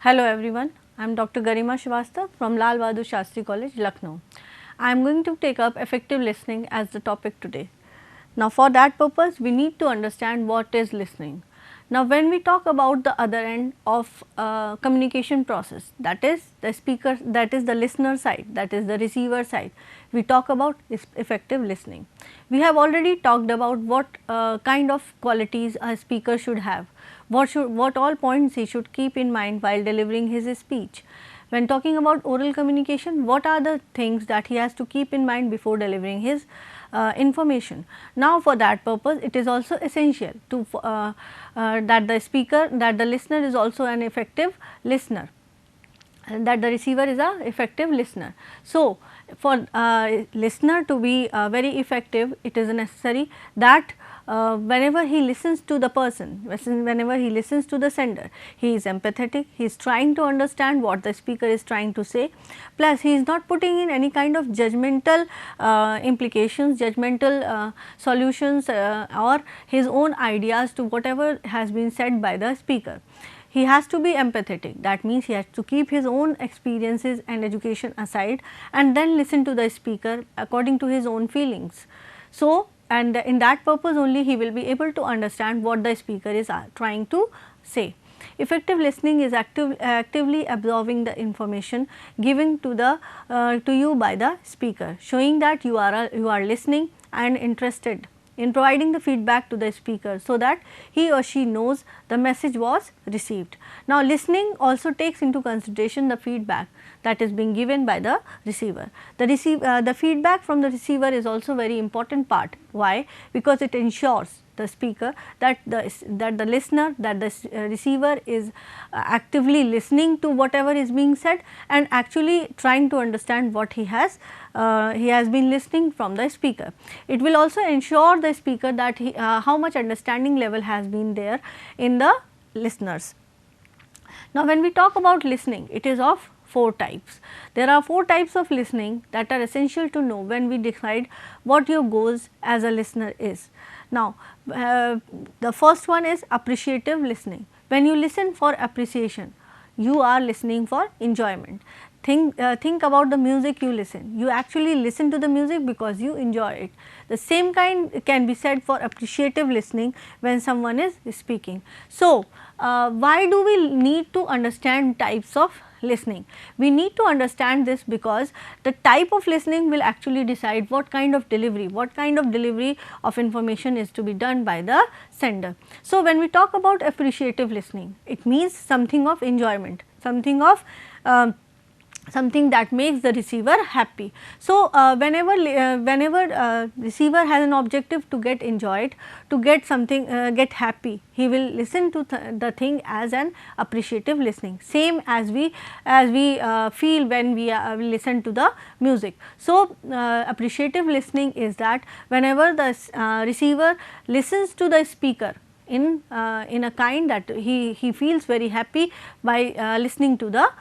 Hello everyone, I am Dr. Garima Shrivastava from Lal Bahadur Shastri College, Lucknow. I am going to take up effective listening as the topic today. Now for that purpose, we need to understand what is listening. Now when we talk about the other end of communication process, that is the speaker, that is the listener side, that is the receiver side, we talk about effective listening. We have already talked about what kind of qualities a speaker should have, what all points he should keep in mind while delivering his speech. When talking about oral communication, what are the things that he has to keep in mind before delivering his information. Now for that purpose, it is also essential to that the listener is also an effective listener, and that the receiver is a effective listener. So for listener to be very effective, it is necessary that whenever he listens to the person, whenever he listens to the sender, he is empathetic, he is trying to understand what the speaker is trying to say, plus he is not putting in any kind of judgmental implications, judgmental solutions or his own ideas to whatever has been said by the speaker. He has to be empathetic, that means he has to keep his own experiences and education aside and then listen to the speaker according to his own feelings. So, and in that purpose only he will be able to understand what the speaker is trying to say. Effective listening is actively absorbing the information given to you by the speaker, showing that you are listening and interested in providing the feedback to the speaker, so that he or she knows the message was received. Now listening also takes into consideration the feedback that is being given by the receiver. The feedback from the receiver is also very important part. Why? Because it ensures the speaker that the listener, that the receiver is actively listening to whatever is being said and actually trying to understand what he has been listening from the speaker. It will also ensure the speaker that how much understanding level has been there in the listeners. Now when we talk about listening, it is of 4 types. There are 4 types of listening that are essential to know when we decide what your goals as a listener is. Now the first one is appreciative listening. When you listen for appreciation, you are listening for enjoyment. Think about the music you listen. You actually listen to the music because you enjoy it. The same kind can be said for appreciative listening when someone is speaking. So why do we need to understand types of listening? We need to understand this because the type of listening will actually decide what kind of delivery of information is to be done by the sender. So when we talk about appreciative listening, it means something of enjoyment, something of something that makes the receiver happy. So whenever receiver has an objective to get enjoyed, to get something get happy, he will listen to the thing as an appreciative listening, same as we feel when we listen to the music. So appreciative listening is that whenever the receiver listens to the speaker in a kind that he feels very happy by listening to the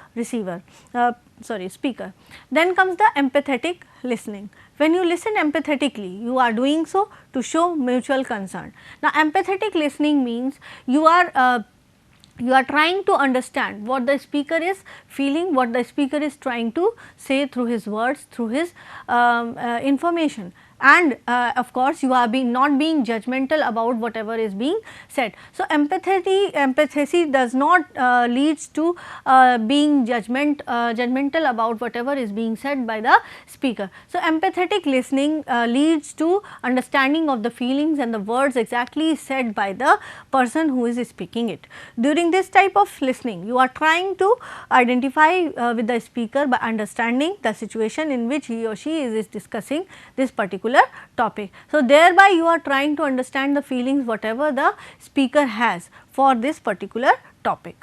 speaker. Then comes the empathetic listening. When you listen empathetically, you are doing so to show mutual concern. Now empathetic listening means you are trying to understand what the speaker is feeling, what the speaker is trying to say through his words, through his information, and of course you are not being judgmental about whatever is being said. So empathy does not leads to being judgmental about whatever is being said by the speaker. So empathetic listening leads to understanding of the feelings and the words exactly said by the person who is speaking it. During this type of listening, you are trying to identify with the speaker by understanding the situation in which he or she is discussing this particular topic. So thereby you are trying to understand the feelings whatever the speaker has for this particular topic.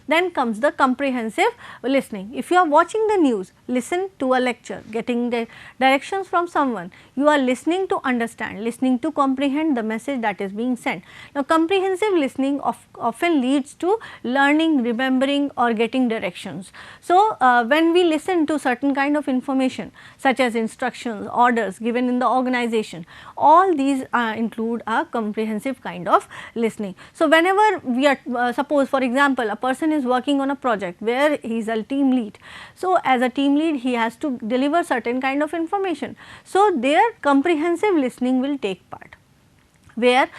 Then comes the comprehensive listening. If you are watching the news, listen to a lecture, getting the directions from someone, you are listening to understand, listening to comprehend the message that is being sent. Now comprehensive listening often leads to learning, remembering or getting directions. So when we listen to certain kind of information such as instructions, orders given in the organization, all these include a comprehensive kind of listening. So whenever we are suppose for example, a person is is working on a project where he is a team lead. So, as a team lead he has to deliver certain kind of information. So, their comprehensive listening will take part, where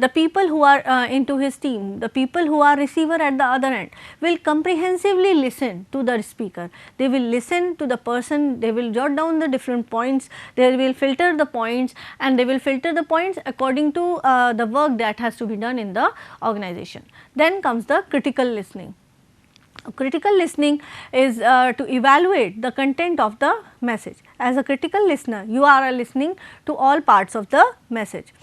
the people who are into his team, the people who are receiver at the other end will comprehensively listen to the speaker. They will listen to the person, they will jot down the different points, they will filter the points, and they will filter the points according to the work that has to be done in the organization. Then comes the critical listening. Critical listening is to evaluate the content of the message. As a critical listener, you are listening to all parts of the message,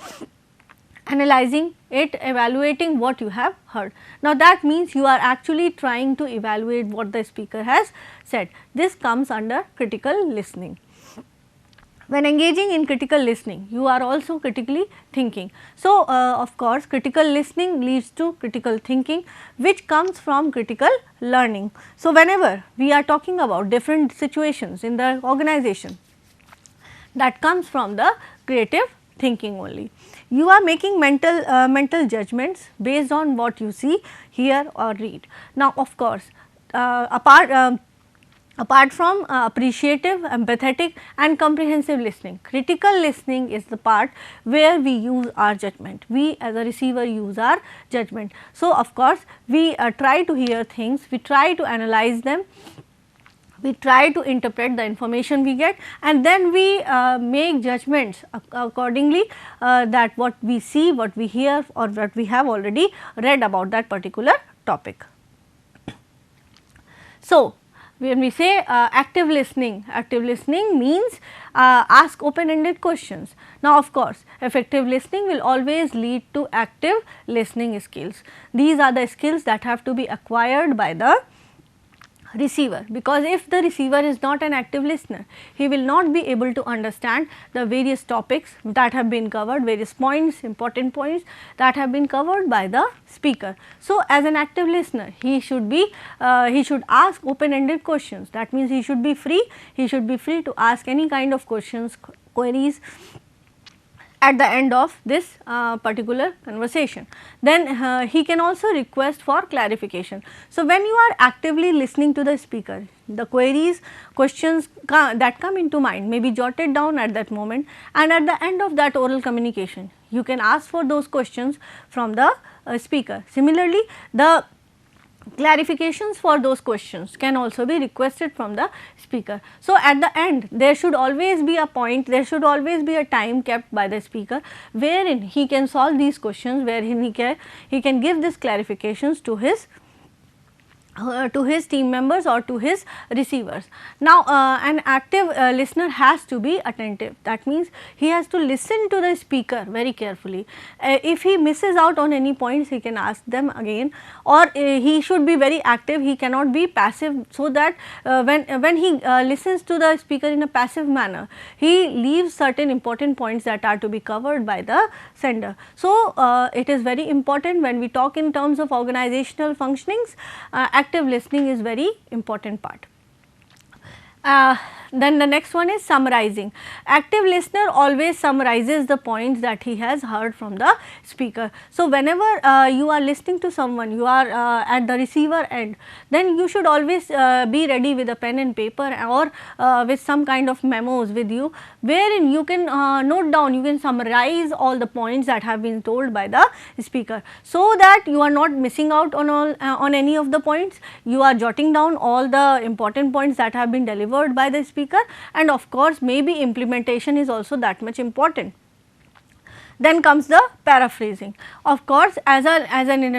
analyzing it, evaluating what you have heard. Now, that means you are actually trying to evaluate what the speaker has said. This comes under critical listening. When engaging in critical listening, you are also critically thinking. So, of course, critical listening leads to critical thinking, which comes from critical learning. So, whenever we are talking about different situations in the organization, that comes from the creative thinking only. You are making mental judgments based on what you see, hear or read. Now, of course, apart from appreciative, empathetic and comprehensive listening, critical listening is the part where we use our judgment. We as a receiver use our judgment. So, of course, we try to hear things, we try to analyze them, we try to interpret the information we get, and then we make judgments accordingly, that what we see, what we hear or what we have already read about that particular topic. So, when we say active listening means ask open ended questions. Now, of course, effective listening will always lead to active listening skills. These are the skills that have to be acquired by the receiver, because if the receiver is not an active listener, he will not be able to understand the various topics that have been covered, various points, important points that have been covered by the speaker. So, as an active listener, he should ask open ended questions. That means he should be free to ask any kind of questions, queries at the end of this particular conversation. Then he can also request for clarification. So, when you are actively listening to the speaker, the queries, questions that come into mind may be jotted down at that moment, and at the end of that oral communication, you can ask for those questions from the speaker. Similarly, the clarifications for those questions can also be requested from the speaker. So, at the end there should always be a point, there should always be a time kept by the speaker wherein he can solve these questions, wherein he can give these clarifications to his team members or to his receivers. Now, an active listener has to be attentive. That means he has to listen to the speaker very carefully. If he misses out on any points, he can ask them again, or he should be very active. He cannot be passive, so that when he listens to the speaker in a passive manner, he leaves certain important points that are to be covered by the sender. So, it is very important when we talk in terms of organizational functionings, active listening is very important part. Then the next one is summarizing. Active listener always summarizes the points that he has heard from the speaker. So, whenever you are listening to someone, you are at the receiver end, then you should always be ready with a pen and paper, or with some kind of memos with you, wherein you can note down, you can summarize all the points that have been told by the speaker, so that you are not missing out on any of the points. You are jotting down all the important points that have been delivered by the speaker, and of course, maybe implementation is also that much important. Then comes the paraphrasing. Of course, as an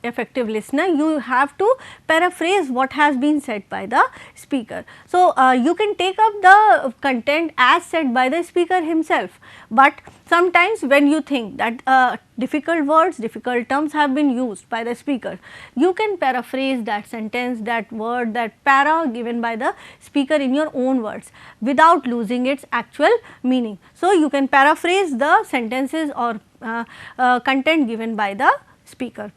effective listener, you have to paraphrase what has been said by the speaker. So, you can take up the content as said by the speaker himself, but sometimes when you think that difficult words, difficult terms have been used by the speaker, you can paraphrase that sentence, that word, that para given by the speaker in your own words without losing its actual meaning. So, you can paraphrase the sentences or content given by the speaker.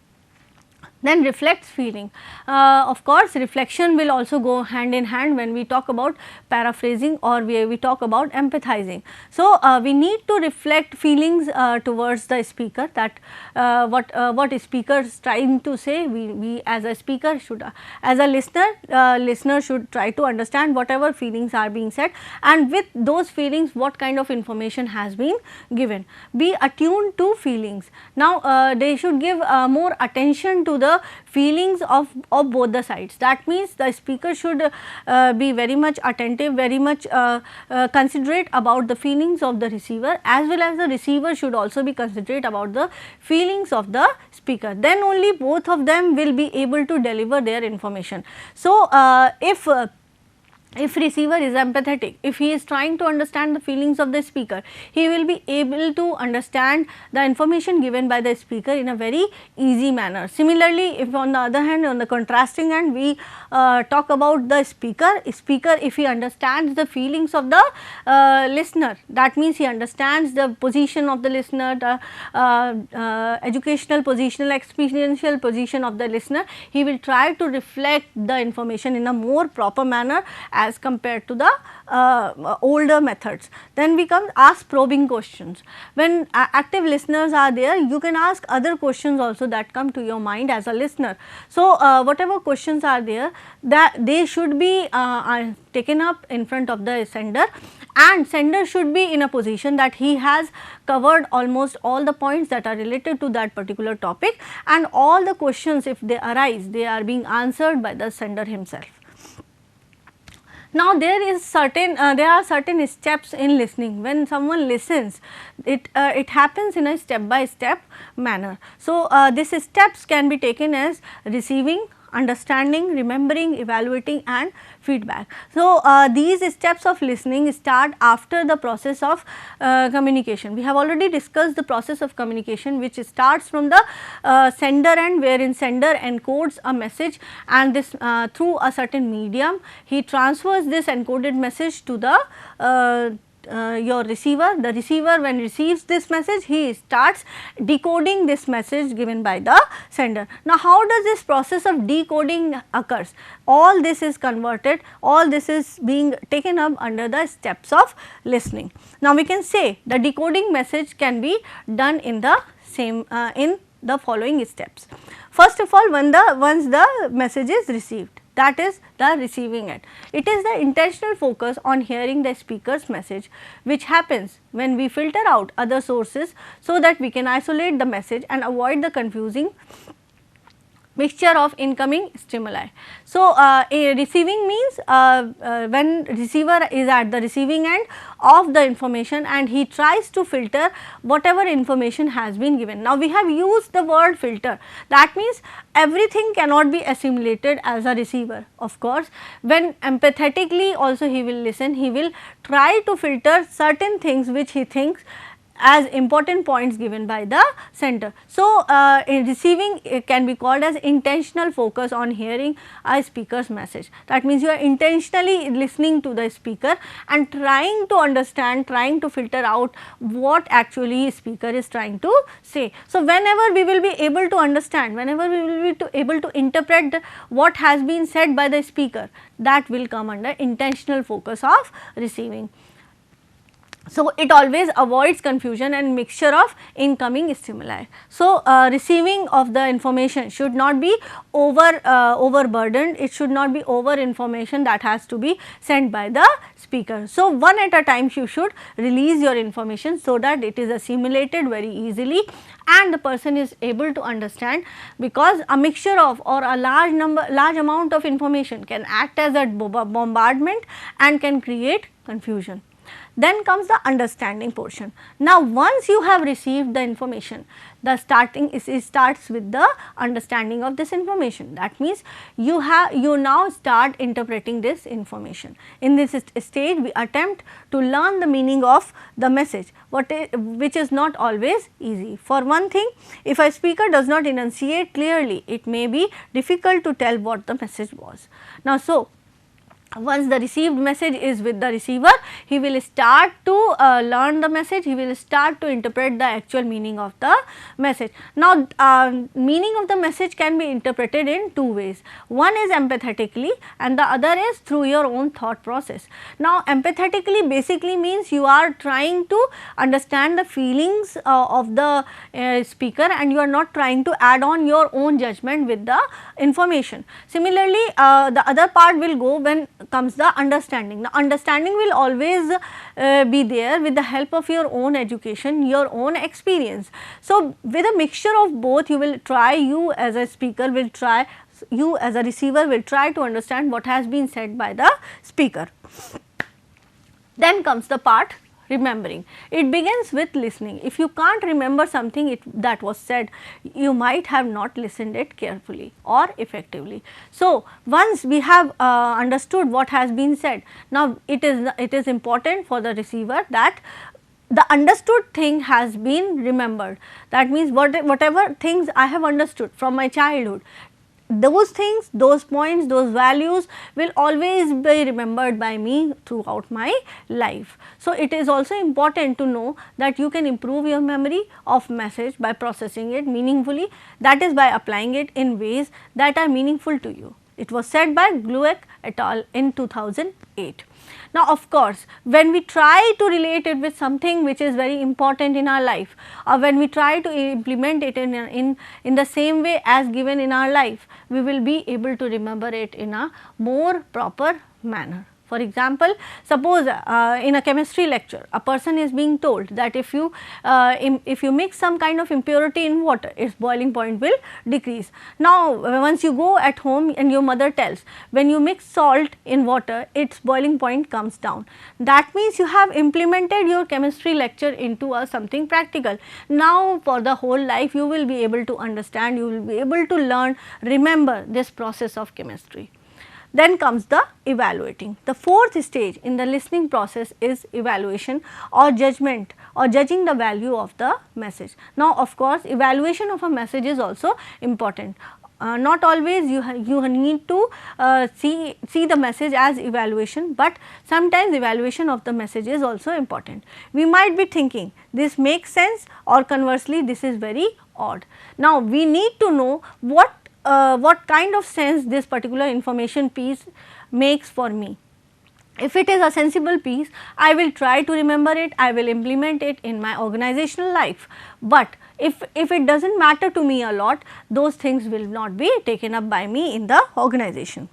Then reflects feeling. Of course, reflection will also go hand in hand when we talk about paraphrasing or we talk about empathizing. So, we need to reflect feelings towards the speaker, that what speaker is trying to say. We as a speaker should, as a listener should try to understand whatever feelings are being said, and with those feelings what kind of information has been given. Be attuned to feelings. Now, they should give more attention to the feelings of both the sides. That means, the speaker should be very much attentive, very much considerate about the feelings of the receiver, as well as the receiver should also be considerate about the feelings of the speaker. Then only both of them will be able to deliver their information. So, if receiver is empathetic, if he is trying to understand the feelings of the speaker, he will be able to understand the information given by the speaker in a very easy manner. Similarly, if on the other hand, on the contrasting hand, we talk about the speaker, if he understands the feelings of the listener, that means he understands the position of the listener, the educational, positional, experiential position of the listener, he will try to reflect the information in a more proper manner as compared to the older methods. Then we come ask probing questions. When active listeners are there, you can ask other questions also that come to your mind as a listener. So, whatever questions are there, that they should be taken up in front of the sender, and sender should be in a position that he has covered almost all the points that are related to that particular topic, and all the questions, if they arise, they are being answered by the sender himself. Now, there are certain steps in listening. When someone listens, it happens in a step by step manner. So, these steps can be taken as receiving, understanding, remembering, evaluating and feedback. So, these steps of listening start after the process of communication. We have already discussed the process of communication, which starts from the sender end, wherein sender encodes a message, and this through a certain medium, he transfers this encoded message to the your receiver. The receiver, when receives this message, he starts decoding this message given by the sender. Now, how does this process of decoding occurs? All this is converted, all this is being taken up under the steps of listening. Now, we can say the decoding message can be done in the same in the following steps. First of all, once the message is received, that is the receiving end. It is the intentional focus on hearing the speaker's message, which happens when we filter out other sources, so that we can isolate the message and avoid the confusing mixture of incoming stimuli. So, receiving means when receiver is at the receiving end of the information and he tries to filter whatever information has been given. Now, we have used the word filter, that means everything cannot be assimilated as a receiver. Of course, when empathetically also he will listen, he will try to filter certain things which he thinks as important points given by the sender. So, in receiving, it can be called as intentional focus on hearing a speaker's message. That means, you are intentionally listening to the speaker and trying to understand, trying to filter out what actually speaker is trying to say. So, whenever we will be able to understand, whenever we will be able to interpret what has been said by the speaker, that will come under intentional focus of receiving. So, it always avoids confusion and mixture of incoming stimuli. So, receiving of the information should not be overburdened, it should not be over information that has to be sent by the speaker. So, one at a time you should release your information, so that it is assimilated very easily and the person is able to understand, because a mixture of or a large amount of information can act as a bombardment and can create confusion. Then comes the understanding portion. Now, once you have received the information, the starts with the understanding of this information. That means, you now start interpreting this information. In this stage, we attempt to learn the meaning of the message, which is not always easy. For one thing, if a speaker does not enunciate clearly, it may be difficult to tell what the message was. Now, so once the received message is with the receiver, he will start to learn the message, he will start to interpret the actual meaning of the message. Now, meaning of the message can be interpreted in two ways. One is empathetically and the other is through your own thought process. Now, empathetically basically means you are trying to understand the feelings of the speaker, and you are not trying to add on your own judgment with the information. Similarly, the other part will go when comes the understanding. The understanding will always be there with the help of your own education, your own experience. So, with a mixture of both, you will try, you as a speaker will try, you as a receiver will try to understand what has been said by the speaker. Then comes the part remembering. It begins with listening. If you can't remember something that was said, you might have not listened it carefully or effectively. So, once we have understood what has been said, now it is important for the receiver that the understood thing has been remembered. That means whatever things I have understood from my childhood, those things, those points, those values will always be remembered by me throughout my life. So, it is also important to know that you can improve your memory of message by processing it meaningfully, that is by applying it in ways that are meaningful to you. It was said by Glueck et al. In 2008. Now, of course, when we try to relate it with something which is very important in our life, or when we try to implement it in the same way as given in our life, we will be able to remember it in a more proper manner. For example, suppose in a chemistry lecture, a person is being told that if you mix some kind of impurity in water, its boiling point will decrease. Now, once you go at home and your mother tells, when you mix salt in water, its boiling point comes down. That means you have implemented your chemistry lecture into something practical. Now, for the whole life, you will be able to understand, you will be able to learn, remember this process of chemistry. Then comes the evaluating. The fourth stage in the listening process is evaluation or judgment, or judging the value of the message. Now, of course, evaluation of a message is also important. Not always you need to see the message as evaluation, but sometimes evaluation of the message is also important. We might be thinking this makes sense, or conversely this is very odd. Now, we need to know what kind of sense this particular information piece makes for me. If it is a sensible piece, I will try to remember it, I will implement it in my organizational life. But if it does not matter to me a lot, those things will not be taken up by me in the organization.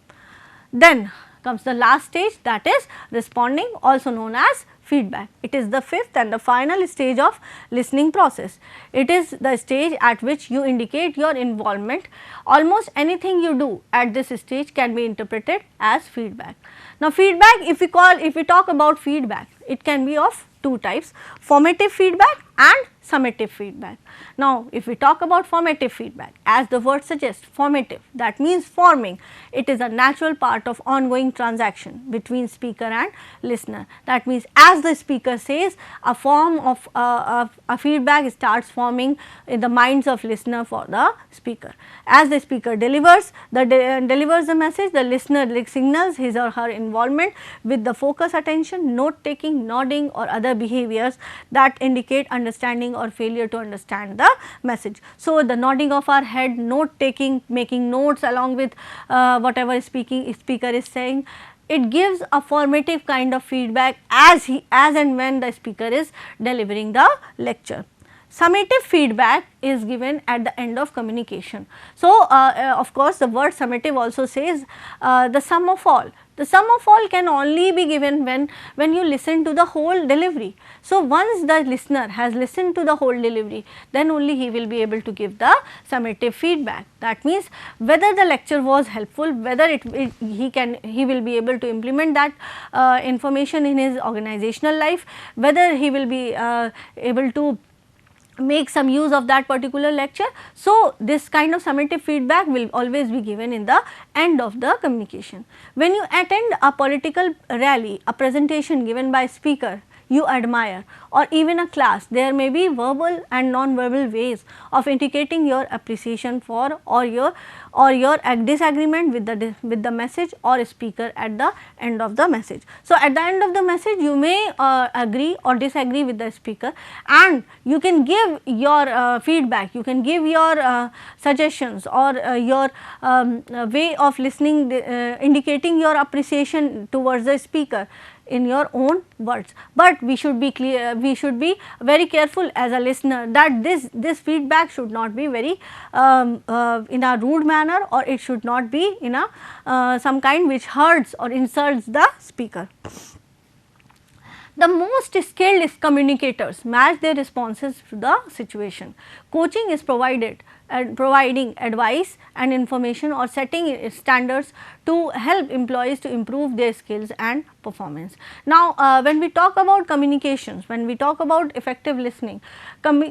Then comes the last stage, that is responding, also known as feedback. It is the fifth and the final stage of listening process. It is the stage at which you indicate your involvement. Almost anything you do at this stage can be interpreted as feedback. Now, feedback, if we talk about feedback, it can be of two types: formative feedback and summative feedback. Now, if we talk about formative feedback, as the word suggests, formative, that means forming. It is a natural part of ongoing transaction between speaker and listener. That means, as the speaker says, a form of a feedback starts forming in the minds of listener for the speaker. As the speaker delivers the message, the listener signals his or her involvement with the focus attention, note taking, nodding or other behaviors that indicate understanding or failure to understand the message. So, the nodding of our head, note taking, making notes along with whatever speaker is saying, it gives a formative kind of feedback as and when the speaker is delivering the lecture. Summative feedback is given at the end of communication. So, of course, the word summative also says the sum of all. The sum of all can only be given when you listen to the whole delivery. So, once the listener has listened to the whole delivery, then only he will be able to give the summative feedback. That means, whether the lecture was helpful, whether he will be able to implement that information in his organizational life, whether he will be able to make some use of that particular lecture. So, this kind of summative feedback will always be given in the end of the communication. When you attend a political rally, a presentation given by speaker, you admire, or even a class. There may be verbal and non-verbal ways of indicating your appreciation for or your disagreement with the message or speaker at the end of the message. So, at the end of the message you may agree or disagree with the speaker, and you can give your feedback, you can give your suggestions or your way of listening, indicating your appreciation towards the speaker in your own words. But we should be clear, we should be very careful as a listener that this feedback should not be very in a rude manner, or it should not be in a some kind which hurts or insults the speaker. The most skilled communicators match their responses to the situation. Coaching is providing advice and information or setting standards to help employees to improve their skills and performance. Now, when we talk about communications, when we talk about effective listening,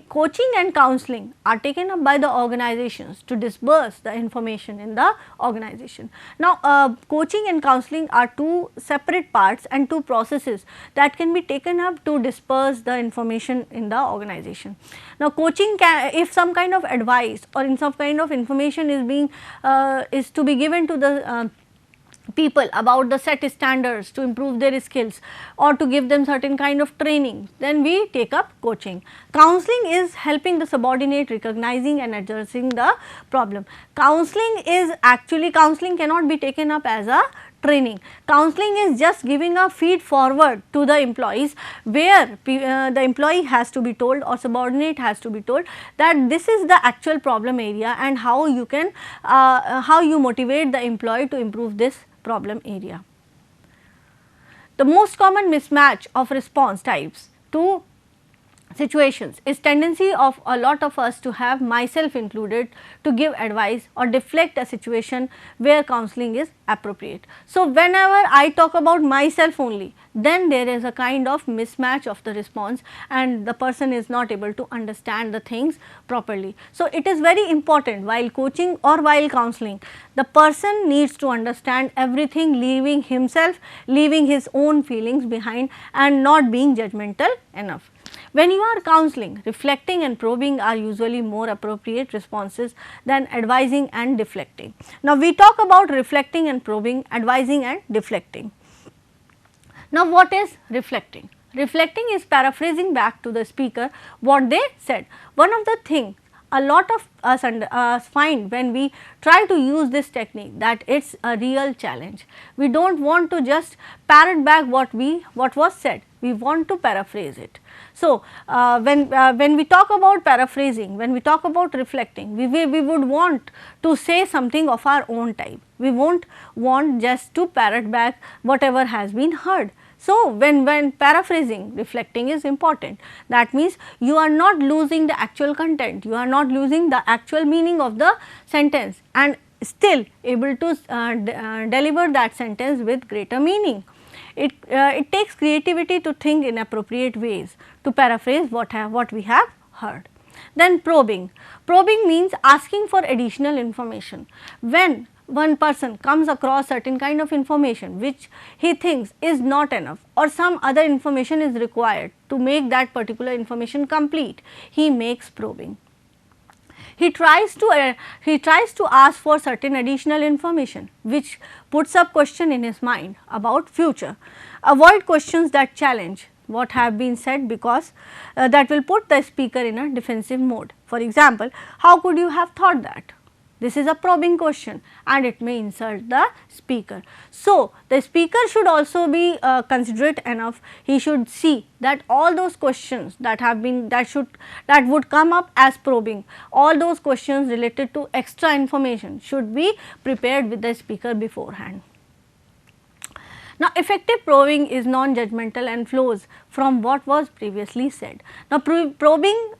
coaching and counseling are taken up by the organizations to disperse the information in the organization. Now, coaching and counseling are two separate parts and two processes that can be taken up to disperse the information in the organization. Now, coaching can, if some kind of advice or in some kind of information is being is to be given to the people about the set standards to improve their skills or to give them certain kind of training, then we take up coaching. Counseling is helping the subordinate recognizing and addressing the problem. Counseling is actually, counseling cannot be taken up as a training. Counseling is just giving a feed forward to the employees, where the employee has to be told or subordinate has to be told that this is the actual problem area and how you can how you motivate the employee to improve this problem area. The most common mismatch of response types to situations is tendency of a lot of us to have, myself included, to give advice or deflect a situation where counseling is appropriate. So, whenever I talk about myself only, then there is a kind of mismatch of the response and the person is not able to understand the things properly. So, it is very important while coaching or while counseling, the person needs to understand everything, leaving himself, leaving his own feelings behind and not being judgmental enough. When you are counseling, reflecting and probing are usually more appropriate responses than advising and deflecting. Now, we talk about reflecting and probing, advising and deflecting. Now, what is reflecting? Reflecting is paraphrasing back to the speaker what they said. One of the things a lot of us find when we try to use this technique, that it is a real challenge. We do not want to just parrot back what was said, we want to paraphrase it. So, when we talk about paraphrasing, when we talk about reflecting, we would want to say something of our own type. We won't want just to parrot back whatever has been heard. So, when paraphrasing, reflecting is important. That means you are not losing the actual content, you are not losing the actual meaning of the sentence and still able to deliver that sentence with greater meaning. It takes creativity to think in appropriate ways to paraphrase what we have heard. Then probing. Probing means asking for additional information. When one person comes across certain kind of information which he thinks is not enough or some other information is required to make that particular information complete, he makes probing. He tries to ask for certain additional information which puts up question in his mind about future. Avoid questions that challenge what have been said, because that will put the speaker in a defensive mode. For example, how could you have thought that? This is a probing question and it may insult the speaker. So, the speaker should also be considerate enough. He should see that all those questions that have been that would come up as probing, all those questions related to extra information should be prepared with the speaker beforehand. Now, effective probing is non-judgmental and flows from what was previously said. Now, probing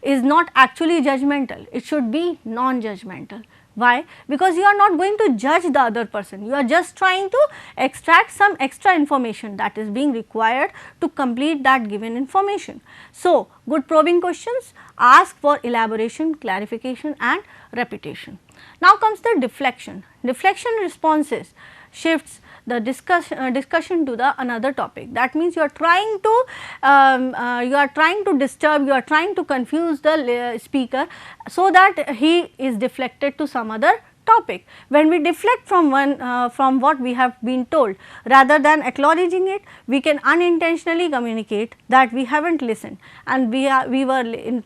is not actually judgmental, it should be non-judgmental. Why? Because you are not going to judge the other person, you are just trying to extract some extra information that is being required to complete that given information. So, good probing questions ask for elaboration, clarification and repetition. Now comes the deflection. Deflection responses shifts the discussion to the another topic. That means you are trying to disturb, you are trying to confuse the speaker so that he is deflected to some other topic. When we deflect from from what we have been told, rather than acknowledging it, we can unintentionally communicate that we haven't listened and we weren't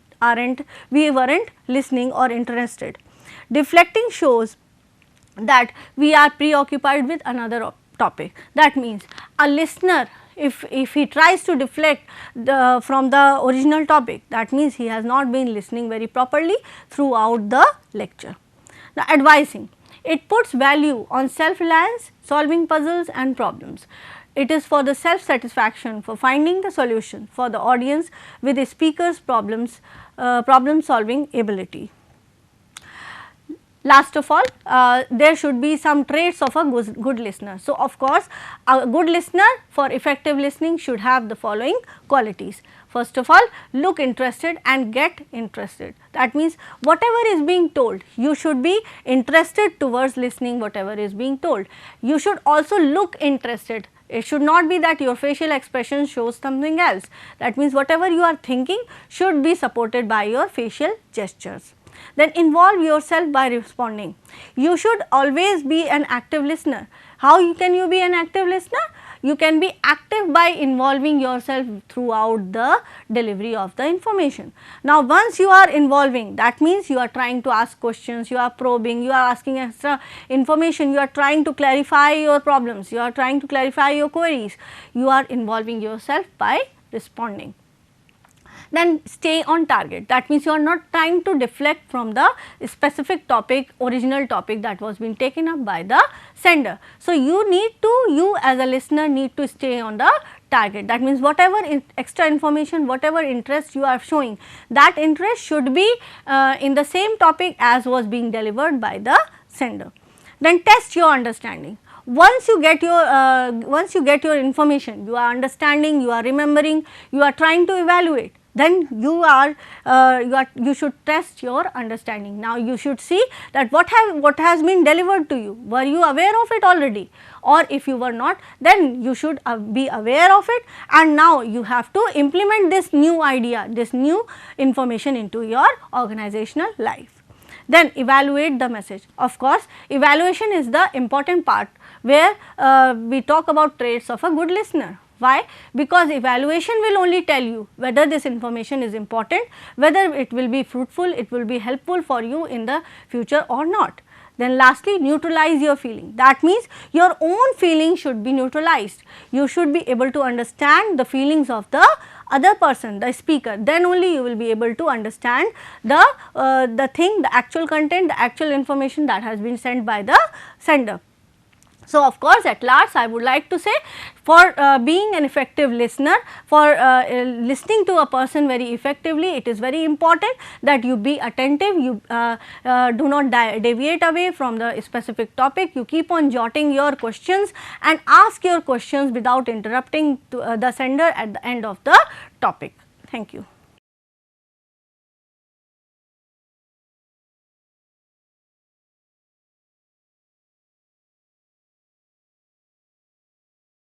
listening or interested. Deflecting shows that we are preoccupied with another topic. That means a listener, if he tries to deflect from the original topic, that means he has not been listening very properly throughout the lecture. Now, advising, it puts value on self-reliance, solving puzzles and problems. It is for the self-satisfaction, for finding the solution for the audience with the speaker's problem solving ability. Last of all, there should be some traits of a good listener. So, of course, a good listener for effective listening should have the following qualities. First of all, look interested and get interested. That means whatever is being told, you should be interested towards listening whatever is being told. You should also look interested. It should not be that your facial expression shows something else. That means whatever you are thinking should be supported by your facial gestures. Then involve yourself by responding. You should always be an active listener. How can you be an active listener? You can be active by involving yourself throughout the delivery of the information. Now, once you are involving, that means you are trying to ask questions, you are probing, you are asking extra information, you are trying to clarify your problems, you are trying to clarify your queries, you are involving yourself by responding. Then stay on target. That means you are not trying to deflect from the specific topic, original topic that was being taken up by the sender. So, you as a listener need to stay on the target. That means whatever extra information, whatever interest you are showing, that interest should be in the same topic as was being delivered by the sender. Then test your understanding. Once you get your information, you are understanding, you are remembering, you are trying to evaluate, then you should test your understanding. Now, you should see that what has been delivered to you, were you aware of it already, or if you were not, then you should be aware of it, and now you have to implement this new idea, this new information into your organizational life. Then evaluate the message. Of course, evaluation is the important part where we talk about traits of a good listener. Why? Because evaluation will only tell you whether this information is important, whether it will be fruitful, it will be helpful for you in the future or not. Then lastly, neutralize your feeling. That means your own feeling should be neutralized. You should be able to understand the feelings of the other person, the speaker. Then only you will be able to understand the thing, the actual content, the actual information that has been sent by the sender. So, of course, at last I would like to say, for being an effective listener, for listening to a person very effectively, it is very important that you be attentive, you do not deviate away from the specific topic, you keep on jotting your questions and ask your questions without interrupting the sender at the end of the topic. Thank you.